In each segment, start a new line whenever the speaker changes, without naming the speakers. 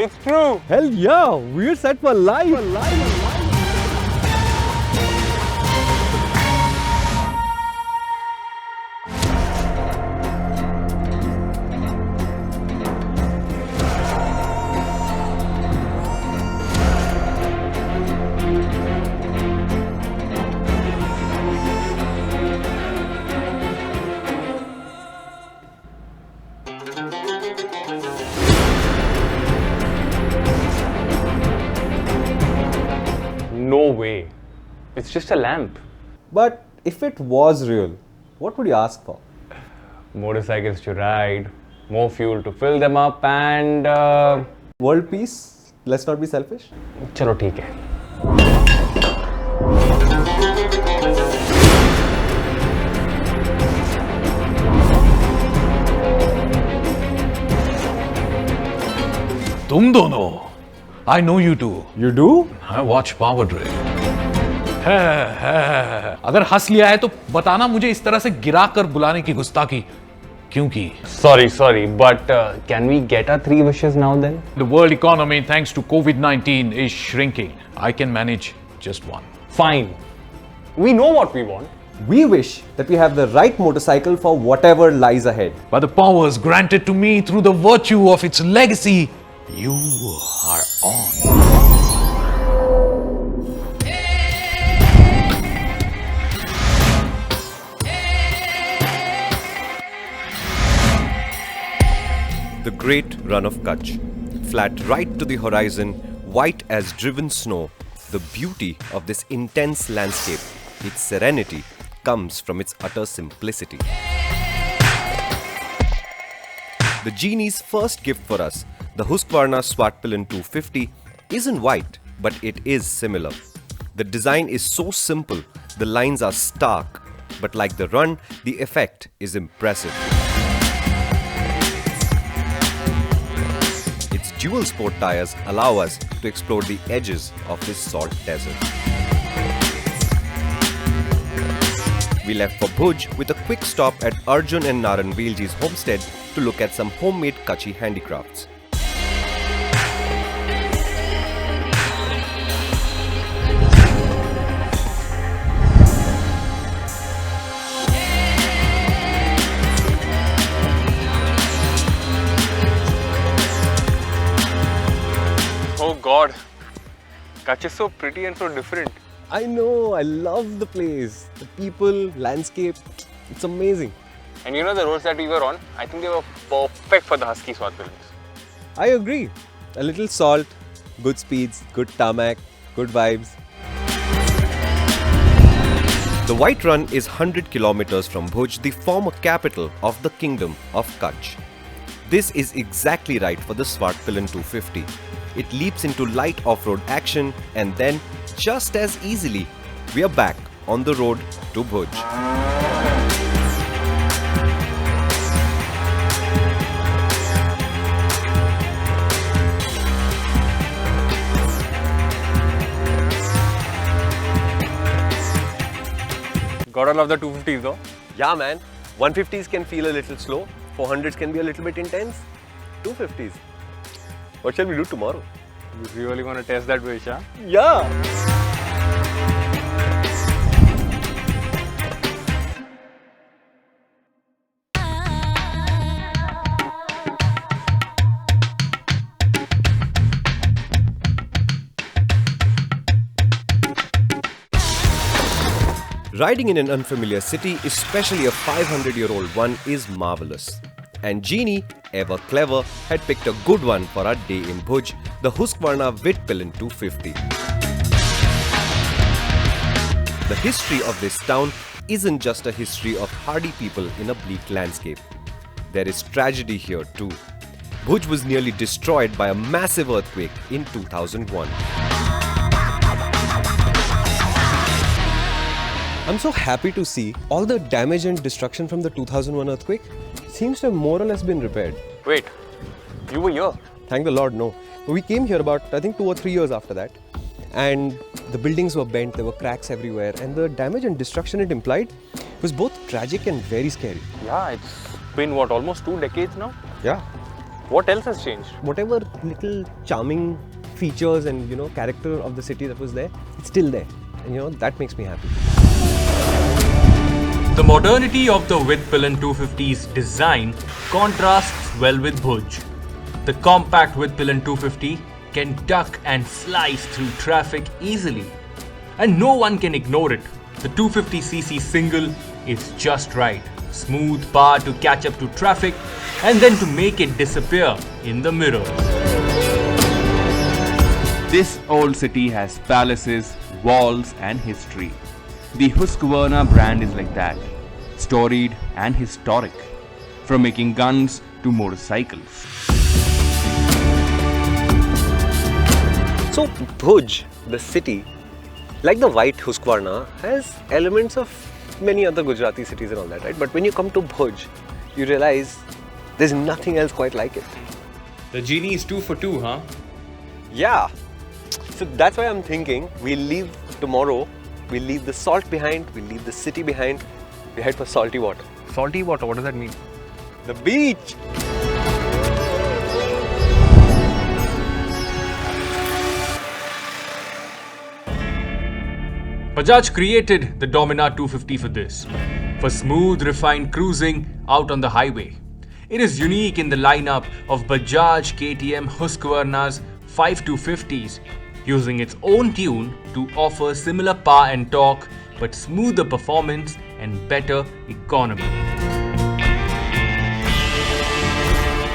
It's true.
Hell yeah, we're set for life.
No way. It's just a lamp.
But if it was real, what would you ask for?
Motorcycles to ride, more fuel to fill them up, and
World peace? Let's not be selfish.
चलो ठीक है.
तुम दोनों, I know you two.
You do?
I watch Powerdrift. है। अगर हंस लिया है तो बताना मुझे इस तरह से गिरा कर बुलाने की गुस्ताखी क्यों की?
Sorry, but can we get our 3 wishes now then?
The world economy, thanks to COVID-19, is shrinking. I can manage just one.
Fine. We know what we want.
We wish that we have the right motorcycle for whatever lies ahead.
By the powers granted to me through the virtue of its legacy, you are on.
The great Rann of Kutchh. Flat right to the horizon, white as driven snow, the beauty of this intense landscape, its serenity, comes from its utter simplicity. The Genie's first gift for us, the Husqvarna Svartpilen 250, isn't white, but it is similar. The design is so simple, the lines are stark, but like the Rann, the effect is impressive. Its dual sport tires allow us to explore the edges of this salt desert. We left for Bhuj with a quick stop at Arjun and Naran Velji's homestead to look at some homemade Kutchi handicrafts.
Oh God. Kutch is so pretty and so different.
I know, I love the place. The people, landscape, it's amazing.
And you know the roads that we were on? I think they were perfect for the Husky Svartpilens.
I agree. A little salt, good speeds, good tarmac, good vibes.
The White Run is 100 kilometers from Bhuj, the former capital of the Kingdom of Kutch. This is exactly right for the Svartpilen 250. It leaps into light off-road action and then, just as easily, we are back on the road to Bhuj.
Gotta love the 250s though.
Yeah man, 150s can feel a little slow, 400s can be a little bit intense, 250s. What shall we do tomorrow?
You really want to test that wish, huh?
Yeah!
Riding in an unfamiliar city, especially a 500-year-old one, is marvelous. And Genie, ever clever, had picked a good one for our day in Bhuj, the Husqvarna Vitpilen 250. The history of this town isn't just a history of hardy people in a bleak landscape. There is tragedy here too. Bhuj was nearly destroyed by a massive earthquake in 2001.
I'm so happy to see all the damage and destruction from the 2001 earthquake seems to have more or less been repaired.
Wait, you were here?
Thank the Lord, no. We came here about, I think, 2 or 3 years after that. And the buildings were bent, there were cracks everywhere. And the damage and destruction it implied was both tragic and very scary.
Yeah, it's been what, almost 2 decades now?
Yeah.
What else has changed?
Whatever little charming features and character of the city that was there, it's still there. And that makes me happy.
The modernity of the Vitpilen 250's design contrasts well with Bhuj. The compact Vitpilen 250 can duck and slice through traffic easily. And no one can ignore it. The 250cc single is just right. Smooth power to catch up to traffic and then to make it disappear in the mirrors.
This old city has palaces, walls and history. The Husqvarna brand is like that, storied and historic, from making guns to motorcycles.
So Bhuj, the city, like the white Husqvarna, has elements of many other Gujarati cities and all that, right? But when you come to Bhuj, you realize there's nothing else quite like it.
The Genie is 2 for 2, huh?
Yeah. So that's why I'm thinking we'll leave tomorrow, we'll leave the salt behind, we'll leave the city behind, we head for salty water.
Salty water, what does that mean?
The beach!
Bajaj created the Dominar 250 for this, for smooth, refined cruising out on the highway. It is unique in the lineup of Bajaj KTM Husqvarna's 5250s, using its own tune to offer similar power and torque but smoother performance and better economy.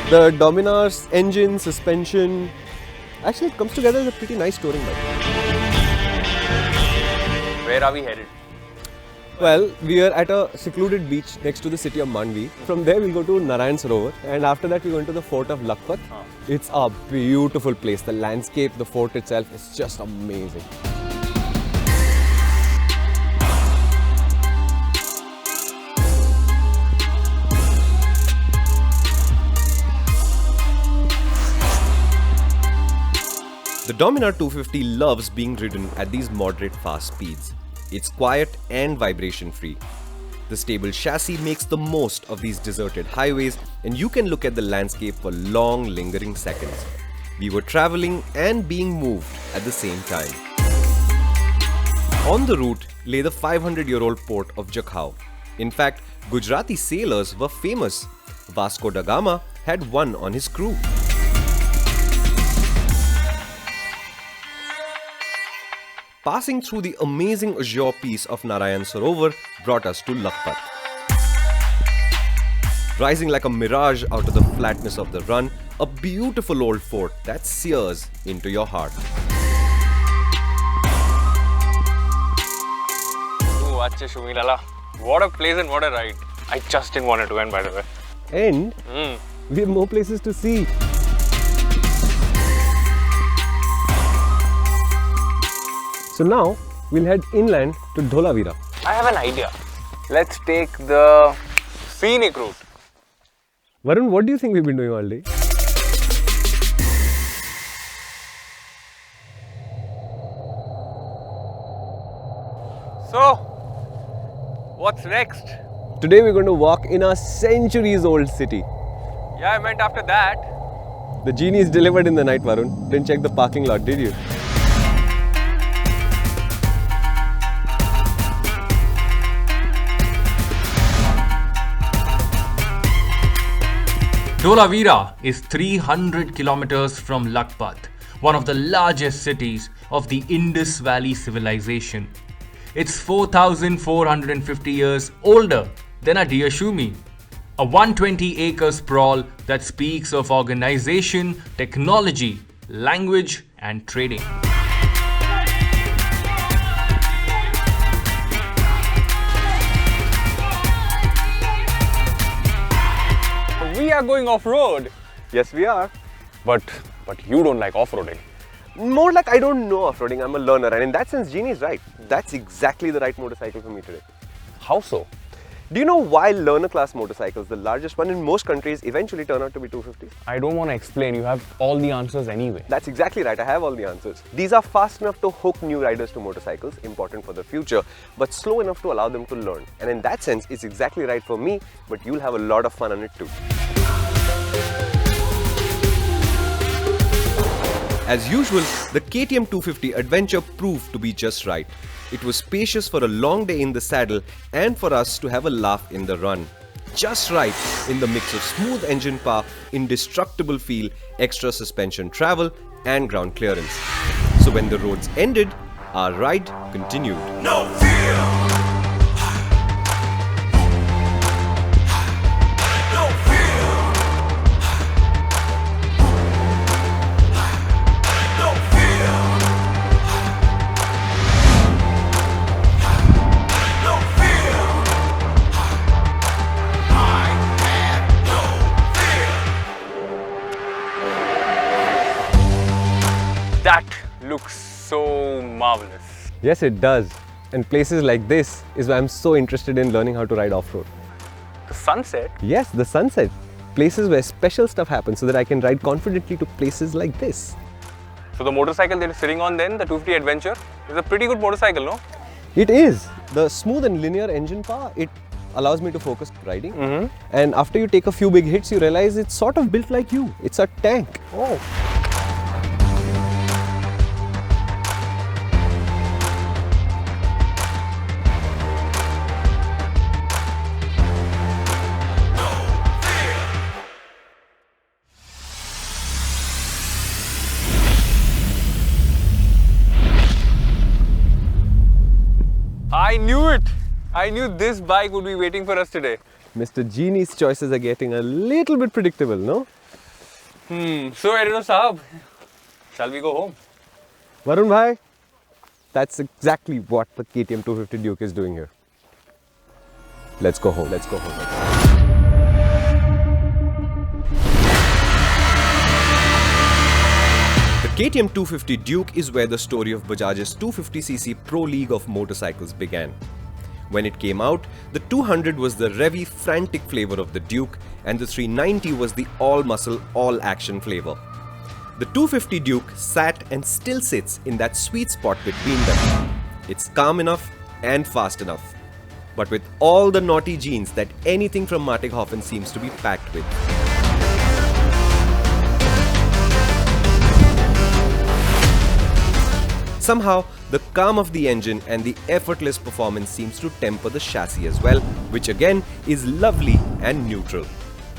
The Dominar's engine, suspension, actually it comes together as a pretty nice touring bike.
Where are we headed?
Well, we are at a secluded beach next to the city of Mandvi. From there we'll go to Narayan Sarovar and after that we're going to the fort of Lakhpat. It's a beautiful place. The landscape, the fort itself is just amazing.
The Dominar 250 loves being ridden at these moderate fast speeds. It's quiet and vibration free. The stable chassis makes the most of these deserted highways and you can look at the landscape for long lingering seconds. We were traveling and being moved at the same time. On the route lay the 500-year-old port of Jakhau. In fact, Gujarati sailors were famous. Vasco da Gama had one on his crew. Passing through the amazing azure piece of Narayan Sarovar brought us to Lakhpat. Rising like a mirage out of the flatness of the Rann, a beautiful old fort that sears into your heart.
Oh, Achha Shumi Lala. What a place and what a ride. I just didn't want it to end, by the way.
And we have more places to see. So now we'll head inland to Dholavira.
I have an idea. Let's take the scenic route.
Varun, what do you think we've been doing all day?
So, what's next?
Today we're going to walk in a centuries-old city.
Yeah, I meant after that.
The Genie is delivered in the night, Varun. Didn't check the parking lot, did you?
Dholavira is 300 kilometers from Lakhpat, one of the largest cities of the Indus Valley civilization. It's 4,450 years older than our dear Shumi, a 120-acre sprawl that speaks of organization, technology, language and trading.
We are going off-road.
Yes, we are.
But you don't like off-roading.
More like I don't know off-roading, I'm a learner, and in that sense Genie is right. That's exactly the right motorcycle for me today.
How so?
Do you know why learner class motorcycles, the largest one in most countries, eventually turn out to be 250s?
I don't want to explain. You have all the answers anyway.
That's exactly right, I have all the answers. These are fast enough to hook new riders to motorcycles, important for the future, but slow enough to allow them to learn. And in that sense, it's exactly right for me, but you'll have a lot of fun on it too.
As usual, the KTM 250 Adventure proved to be just right. It was spacious for a long day in the saddle and for us to have a laugh in the run. Just right in the mix of smooth engine power, indestructible feel, extra suspension travel and ground clearance. So when the roads ended, our ride continued. No fear! No fear! No fear! No fear! I have no fear!
That looks so marvelous.
Yes, it does. And places like this is why I'm so interested in learning how to ride off-road.
The sunset.
Yes, the sunset. Places where special stuff happens so that I can ride confidently to places like this.
So the motorcycle that you're sitting on then, the 250 Adventure, is a pretty good motorcycle, no?
It is. The smooth and linear engine power, it allows me to focus riding. And after you take a few big hits, you realize it's sort of built like you. It's a tank. Oh.
I knew it! I knew this bike would be waiting for us today.
Mr. Genie's choices are getting a little bit predictable, no?
So editor Saab, shall we go home?
Varun bhai, that's exactly what the KTM 250 Duke is doing here. Let's go home, let's go home.
The KTM 250 Duke is where the story of Bajaj's 250cc Pro League of motorcycles began. When it came out, the 200 was the revvy, frantic flavor of the Duke and the 390 was the all-muscle, all-action flavor. The 250 Duke sat and still sits in that sweet spot between them. It's calm enough and fast enough, but with all the naughty genes that anything from Mattighofen seems to be packed with. Somehow, the calm of the engine and the effortless performance seems to temper the chassis as well, which again is lovely and neutral.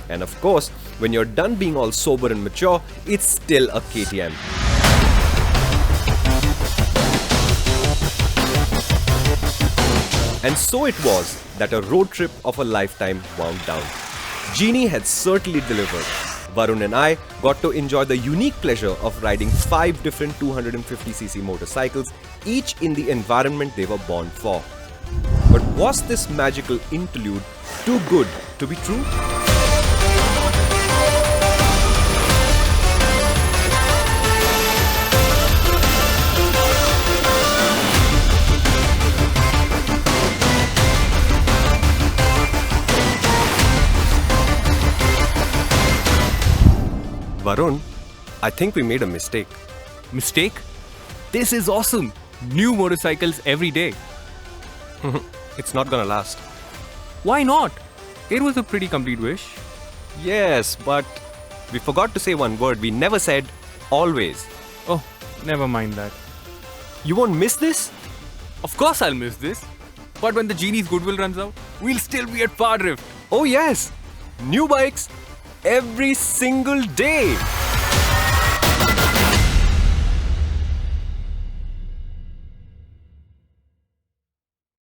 And of course, when you're done being all sober and mature, it's still a KTM. And so it was that a road trip of a lifetime wound down. Genie had certainly delivered. Varun and I got to enjoy the unique pleasure of riding 5 different 250cc motorcycles, each in the environment they were born for. But was this magical interlude too good to be true? Varun, I think we made a mistake.
Mistake? This is awesome! New motorcycles every day.
It's not gonna last.
Why not? It was a pretty complete wish.
Yes, but we forgot to say one word. We never said always.
Oh, never mind that.
You won't miss this?
Of course I'll miss this. But when the Genie's goodwill runs out, we'll still be at Powerdrift.
Oh yes! New bikes every single day!